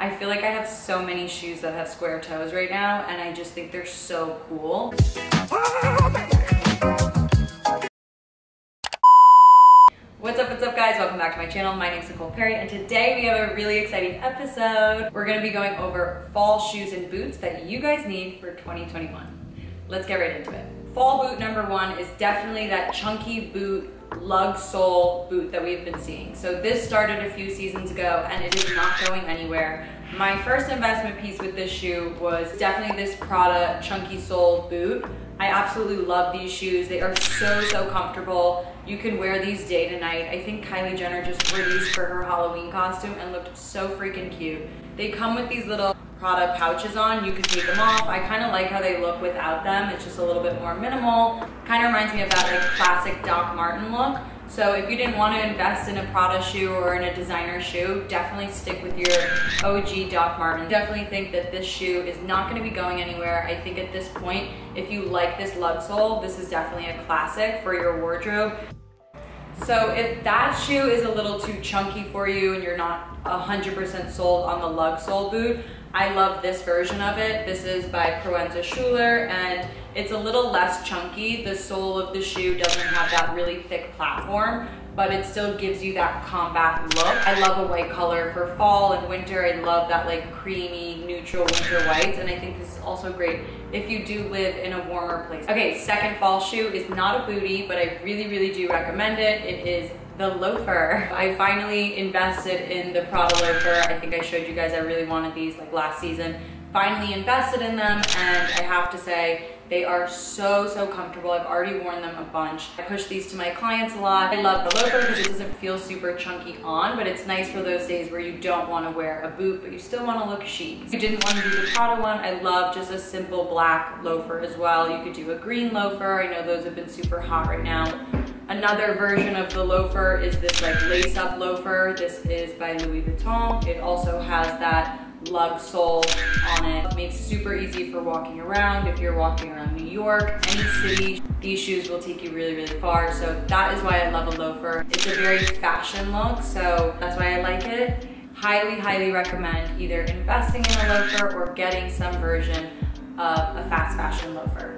I feel like I have so many shoes that have square toes right now, and I just think they're so cool. What's up guys? Welcome back to my channel. My name's Nicole Perry, and today we have a really exciting episode. We're gonna be going over fall shoes and boots that you guys need for 2021. Let's get right into it. Fall boot number one is definitely that chunky boot, lug sole boot that we've been seeing. So this started a few seasons ago and it is not going anywhere. My first investment piece with this shoe was definitely this PRADA chunky sole boot. I absolutely love these shoes. They are so comfortable. You can wear these day to night. I think Kylie Jenner just wore these for her Halloween costume and looked so freaking cute. They come with these little PRADA pouches on. You can take them off. I kind of like how they look without them. It's just a little bit more minimal. Kind of reminds me of that like classic Doc Marten look. So if you didn't want to invest in a PRADA shoe or in a designer shoe, definitely stick with your OG Doc Marten. Definitely think that this shoe is not going to be going anywhere. I think at this point, if you like this lug sole, this is definitely a classic for your wardrobe. So if that shoe is a little too chunky for you and you're not 100% sold on the lug sole boot, I love this version of it. This is by PROENZA SCHOULER, and it's a little less chunky. The sole of the shoe doesn't have that really thick platform, but it still gives you that combat look. I love a white color for fall and winter. I love that like creamy, neutral winter whites, and I think this is also great if you do live in a warmer place. Okay, second fall shoe is not a bootie, but I really do recommend it. It is the loafer. I finally invested in the PRADA loafer. I think I showed you guys I really wanted these like last season. Finally invested in them, and I have to say they are so comfortable. I've already worn them a bunch. I push these to my clients a lot. I love the loafer because it doesn't feel super chunky on, but it's nice for those days where you don't want to wear a boot, but you still want to look chic. If you didn't want to do the PRADA one, I love just a simple black loafer as well. You could do a green loafer. I know those have been super hot right now. Another version of the loafer is this like lace-up loafer. This is by Louis Vuitton. It also has that lug sole on it. It makes it super easy for walking around. If you're walking around New York, any city, these shoes will take you really far. So that is why I love a loafer. It's a very fashion look, so that's why I like it. Highly recommend either investing in a loafer or getting some version of a fast fashion loafer.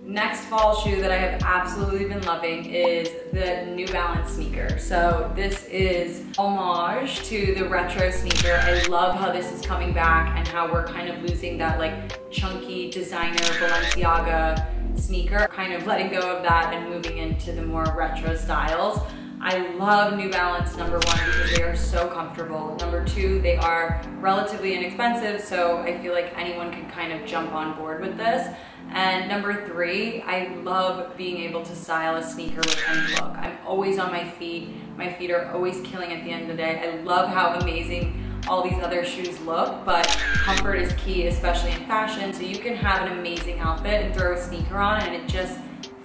Next fall shoe that I have absolutely been loving is the New Balance sneaker. So this is homage to the retro sneaker. I love how this is coming back and how we're kind of losing that like chunky designer Balenciaga sneaker, kind of letting go of that and moving into the more retro styles. I love New Balance number one because they are so comfortable. Number two, they are relatively inexpensive, so I feel like anyone can kind of jump on board with this. And number three, I love being able to style a sneaker with any look. I'm always on my feet. My feet are always killing at the end of the day. I love how amazing all these other shoes look, but comfort is key, especially in fashion. So you can have an amazing outfit and throw a sneaker on and it just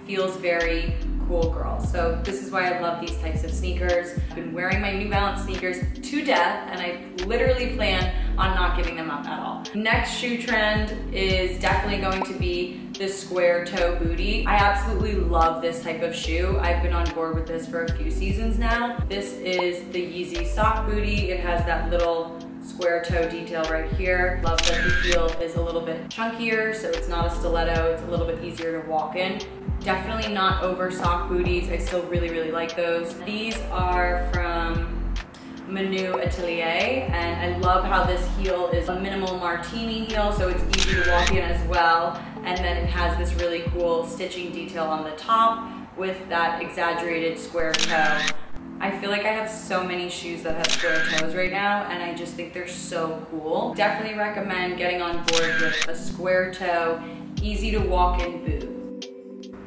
feels very cool girl. So this is why I love these types of sneakers. I've been wearing my New Balance sneakers to death, and I literally plan on not giving them up at all. Next shoe trend is definitely going to be the square toe bootie. I absolutely love this type of shoe. I've been on board with this for a few seasons now. This is the Yeezy sock bootie. It has that little square toe detail right here. Love that the heel is a little bit chunkier, so it's not a stiletto. It's a little bit easier to walk in. Definitely not over sock booties. I still really like those. These are from Manu Atelier, and I love how this heel is a minimal martini heel, so it's easy to walk in as well. And then it has this really cool stitching detail on the top with that exaggerated square toe. I feel like I have so many shoes that have square toes right now, and I just think they're so cool. Definitely recommend getting on board with a square toe, easy to walk in boot.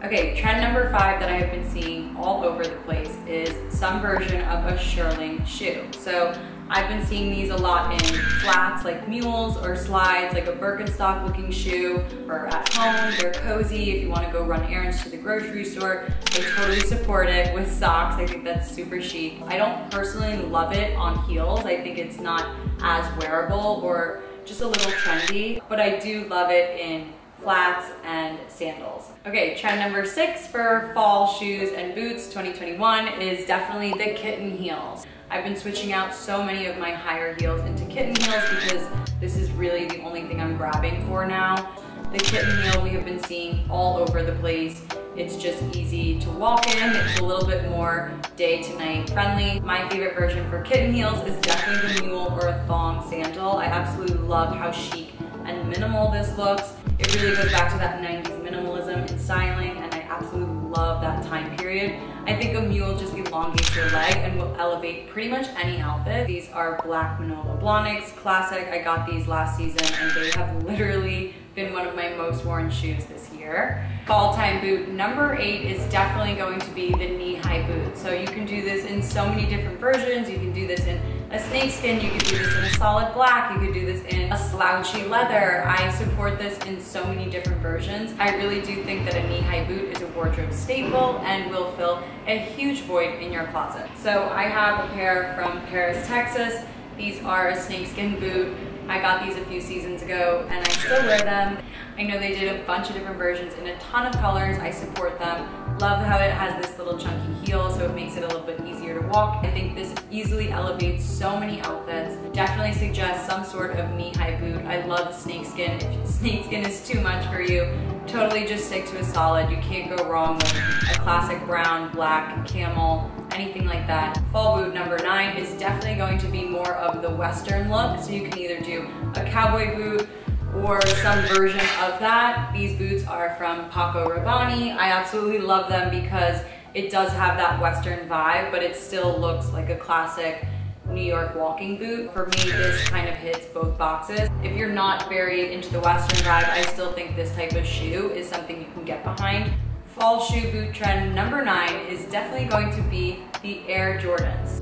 Okay, trend number 5 that I have been seeing all over the place is some version of a shearling shoe. So I've been seeing these a lot in flats like mules or slides, like a Birkenstock looking shoe, or at home. They're cozy if you want to go run errands to the grocery store. I totally support it with socks. I think that's super chic. I don't personally love it on heels. I think it's not as wearable or just a little trendy, but I do love it in flats, and sandals. Okay, trend number 6 for fall shoes and boots 2021 is definitely the kitten heels. I've been switching out so many of my higher heels into kitten heels because this is really the only thing I'm grabbing for now. The kitten heel we have been seeing all over the place. It's just easy to walk in. It's a little bit more day to night friendly. My favorite version for kitten heels is definitely the mule or a thong sandal. I absolutely love how chic and minimal this looks. It really goes back to that 90s minimalism in styling, and I absolutely love that time period. I think a mule just elongates your leg and will elevate pretty much any outfit. These are black Manolo Blahniks, classic. I got these last season and they have literally been one of my most worn shoes this year. Fall time boot number 8 is definitely going to be the knee-high boot. So you can do this in so many different versions. You can do this in a snakeskin, you can do this in a solid black, you could do this in a slouchy leather. I support this in so many different versions. I really do think that a knee-high boot is a wardrobe staple and will fill a huge void in your closet. So I have a pair from Paris, Texas. These are a snakeskin boot. I got these a few seasons ago and I still wear them. I know they did a bunch of different versions in a ton of colors. I support them. Love how it has this little chunky heel, so it makes it a little bit easier to walk. I think this easily elevates so many outfits. Definitely suggest some sort of knee-high boot. I love snakeskin. If snakeskin is too much for you, totally just stick to a solid. You can't go wrong with a classic brown, black, camel, anything like that. Fall boot number 9 is definitely going to be more of the Western look. So you can either do a cowboy boot or some version of that. These boots are from PACO RABANNE. I absolutely love them because it does have that Western vibe, but it still looks like a classic New York walking boot. For me, this kind of hits both boxes. If you're not very into the Western vibe, I still think this type of shoe is something you can get behind. Fall shoe boot trend number 9 is definitely going to be the Air Jordans.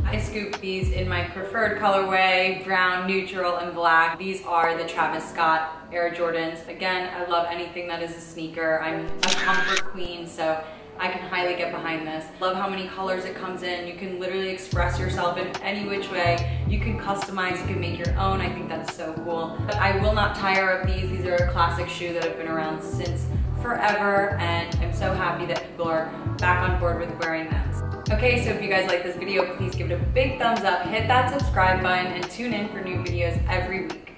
I scooped these in my preferred colorway, brown, neutral, and black. These are the Travis Scott Air Jordans. Again, I love anything that is a sneaker. I'm a comfort queen, so I can highly get behind this. Love how many colors it comes in. You can literally express yourself in any which way. You can customize, you can make your own. I think that's so cool. But I will not tire of these. These are a classic shoe that have been around since forever, and I'm so happy that people are back on board with wearing them. Okay, so if you guys like this video, please give it a big thumbs up, hit that subscribe button, and tune in for new videos every week.